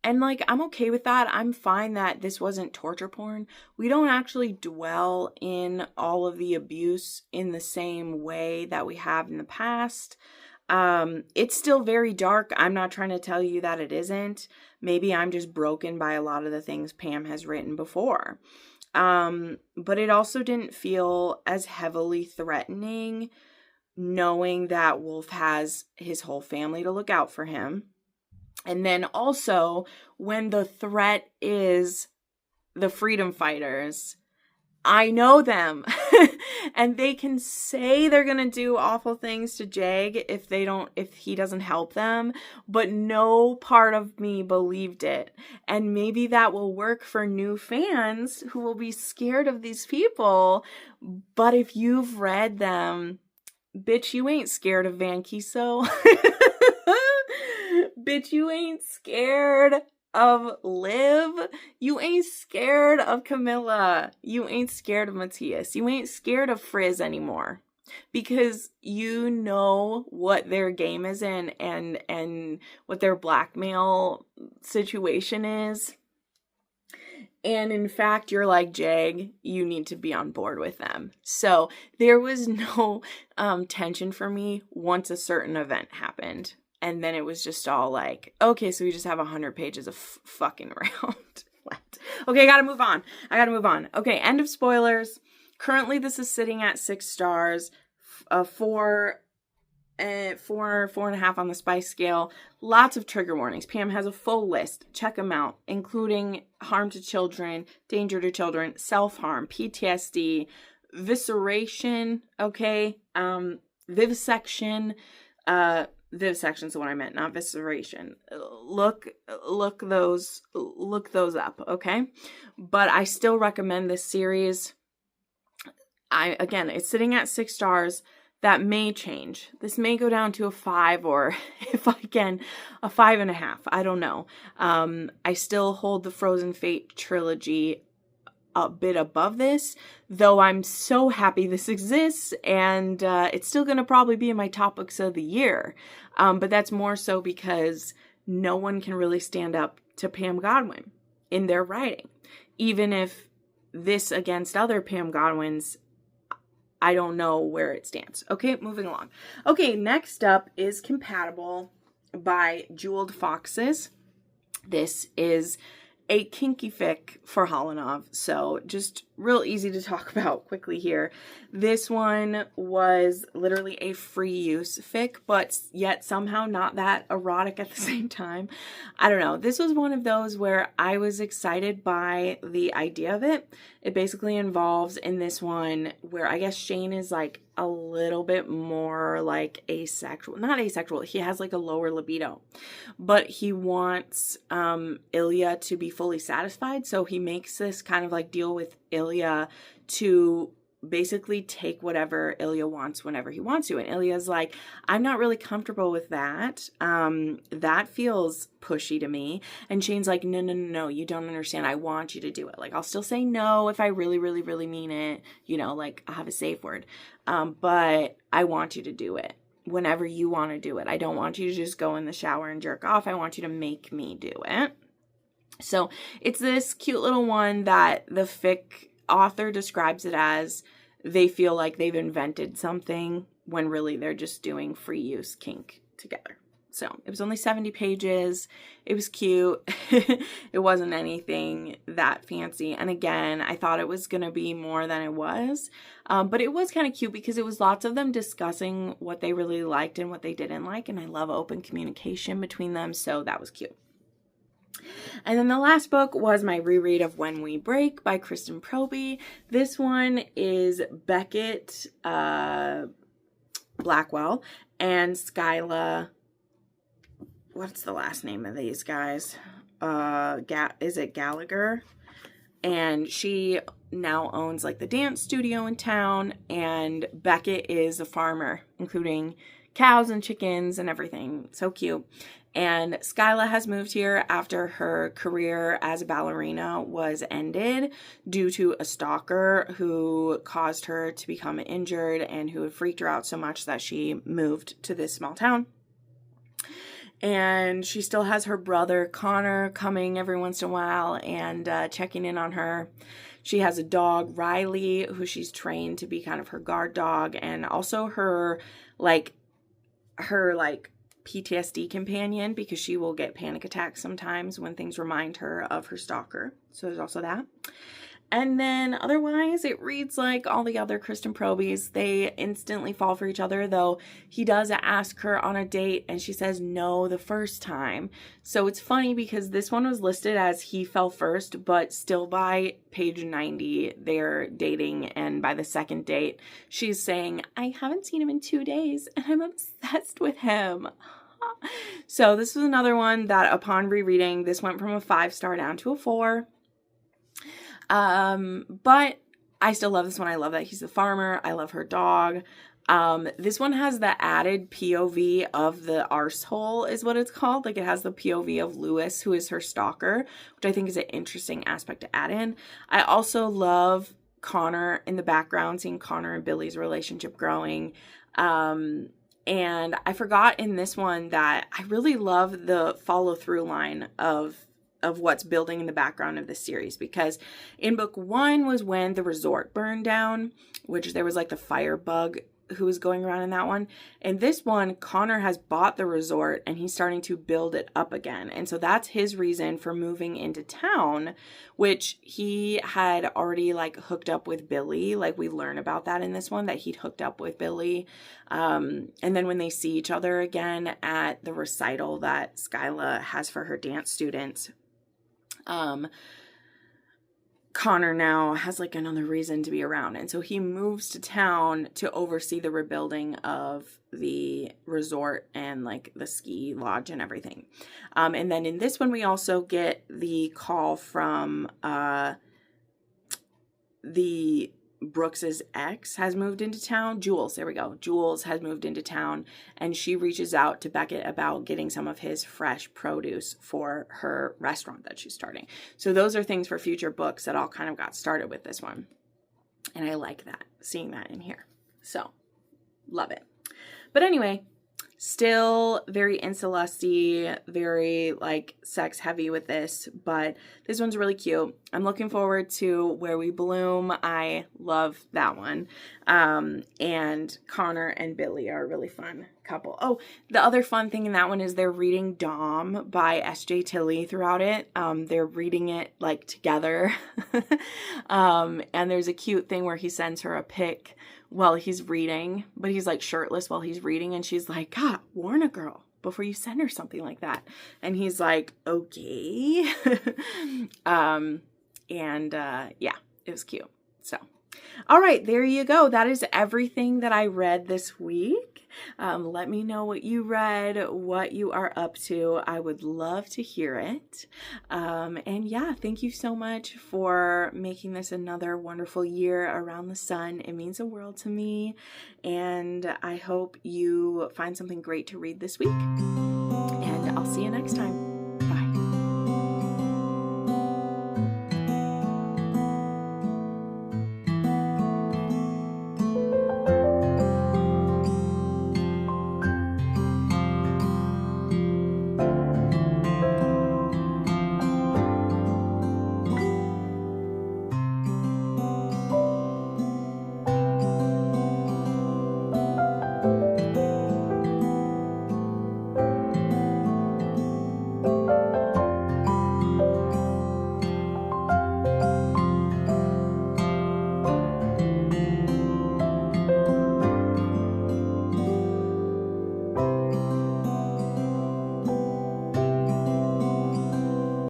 like, I'm okay with that. I'm fine that this wasn't torture porn. We don't actually dwell in all of the abuse in the same way that we have in the past. It's still very dark. I'm not trying to tell you that it isn't. Maybe I'm just broken by a lot of the things Pam has written before. But it also didn't feel as heavily threatening, knowing that Wolf has his whole family to look out for him. And then also, when the threat is the freedom fighters, I know them. And they can say they're going to do awful things to Jag if he doesn't help them, but no part of me believed it. And maybe that will work for new fans who will be scared of these people. But if you've read them, bitch, you ain't scared of Van Kiso. Bitch, you ain't scared of Liv. You ain't scared of Camilla. You ain't scared of Matthias. You ain't scared of Frizz anymore. Because you know what their game is in and what their blackmail situation is. And in fact, you're like, Jag, you need to be on board with them. So there was no tension for me once a certain event happened. And then it was just all like, okay, so we just have 100 pages of fucking around. What? Okay, I gotta move on. Okay, end of spoilers. Currently, this is sitting at 6 stars, 4.5 on the spice scale. Lots of trigger warnings. Pam has a full list. Check them out, including harm to children, danger to children, self-harm, PTSD, visceration, okay, vivisection, vivisection's the one I meant, not visceration. Look those up, okay? But I still recommend this series. It's sitting at 6 stars. That may change. This may go down to a 5, or if I can, a 5.5. I don't know. I still hold the Frozen Fate trilogy a bit above this, though I'm so happy this exists, and it's still going to probably be in my top books of the year. But that's more so because no one can really stand up to Pam Godwin in their writing. Even if this against other Pam Godwins, I don't know where it stands. Okay, moving along. Okay, next up is Compatible by Jeweled Foxes. This is a kinky fic for Holinov, so just real easy to talk about quickly here. This one was literally a free use fic, but yet somehow not that erotic at the same time. I don't know. This was one of those where I was excited by the idea of it. It basically involves in this one where I guess Shane is like a little bit more like asexual. Not asexual. He has like a lower libido, but he wants Ilya to be fully satisfied. So he makes this kind of like deal with Ilya to basically take whatever Ilya wants whenever he wants to. And Ilya's like, I'm not really comfortable with that. That feels pushy to me. And Shane's like, no, you don't understand. I want you to do it. Like, I'll still say no if I really, really, really mean it. You know, like, I'll have a safe word. But I want you to do it whenever you want to do it. I don't want you to just go in the shower and jerk off. I want you to make me do it. So it's this cute little one that the fic author describes it as they feel like they've invented something when really they're just doing free use kink together. So it was only 70 pages. It was cute. It wasn't anything that fancy. And again, I thought it was going to be more than it was. But it was kind of cute because it was lots of them discussing what they really liked and what they didn't like. And I love open communication between them. So that was cute. And then the last book was my reread of When We Break by Kristen Proby. This one is Beckett Blackwell and Skyla. What's the last name of these guys? Is it Gallagher? And she now owns like the dance studio in town. And Beckett is a farmer, including cows and chickens and everything. So cute. And Skyla has moved here after her career as a ballerina was ended due to a stalker who caused her to become injured and who had freaked her out so much that she moved to this small town. And she still has her brother Connor coming every once in a while and checking in on her. She has a dog, Riley, who she's trained to be kind of her guard dog, and also her her like PTSD companion, because she will get panic attacks sometimes when things remind her of her stalker. So there's also that. And then otherwise, it reads like all the other Kristen Proby's. They instantly fall for each other, though he does ask her on a date and she says no the first time. So it's funny because this one was listed as he fell first, but still by page 90, they're dating. And by the second date, she's saying, I haven't seen him in 2 days and I'm obsessed with him. So this was another one that upon rereading, this went from a 5-star down to a 4. But I still love this one. I love that he's the farmer. I love her dog. This one has the added POV of the arsehole is what it's called. Like it has the POV of Lewis, who is her stalker, which I think is an interesting aspect to add in. I also love Connor in the background, seeing Connor and Billy's relationship growing. And I forgot in this one that I really love the follow through line of what's building in the background of this series, because in book 1 was when the resort burned down, which there was like the firebug who was going around in that one. And this one, Connor has bought the resort and he's starting to build it up again. And so that's his reason for moving into town, which he had already like hooked up with Billy. Like we learn about that in this one, that he'd hooked up with Billy. And then when they see each other again at the recital that Skyla has for her dance students, Connor now has like another reason to be around. And so he moves to town to oversee the rebuilding of the resort and like the ski lodge and everything. And then in this one, we also get the call from, the Brooks's ex has moved into town. Jules, there we go. Jules has moved into town and she reaches out to Beckett about getting some of his fresh produce for her restaurant that she's starting. So those are things for future books that all kind of got started with this one. And I like that, seeing that in here. So, love it. But anyway, still very incelusty, very like sex heavy with this, but this one's really cute. I'm looking forward to Where We Bloom. I love that one. And Connor and Billy are a really fun couple. Oh, the other fun thing in that one is they're reading Dom by S.J. Tilley throughout it. They're reading it like together. And there's a cute thing where he sends her a pic while he's reading, but he's like shirtless while he's reading, and she's like, God, warn a girl before you send her something like that. And he's like, okay. Yeah, it was cute. So, all right, there you go. That is everything that I read this week. Let me know what you read, what you are up to. I would love to hear it. And yeah, thank you so much for making this another wonderful year around the sun. It means the world to me. And I hope you find something great to read this week. And I'll see you next time.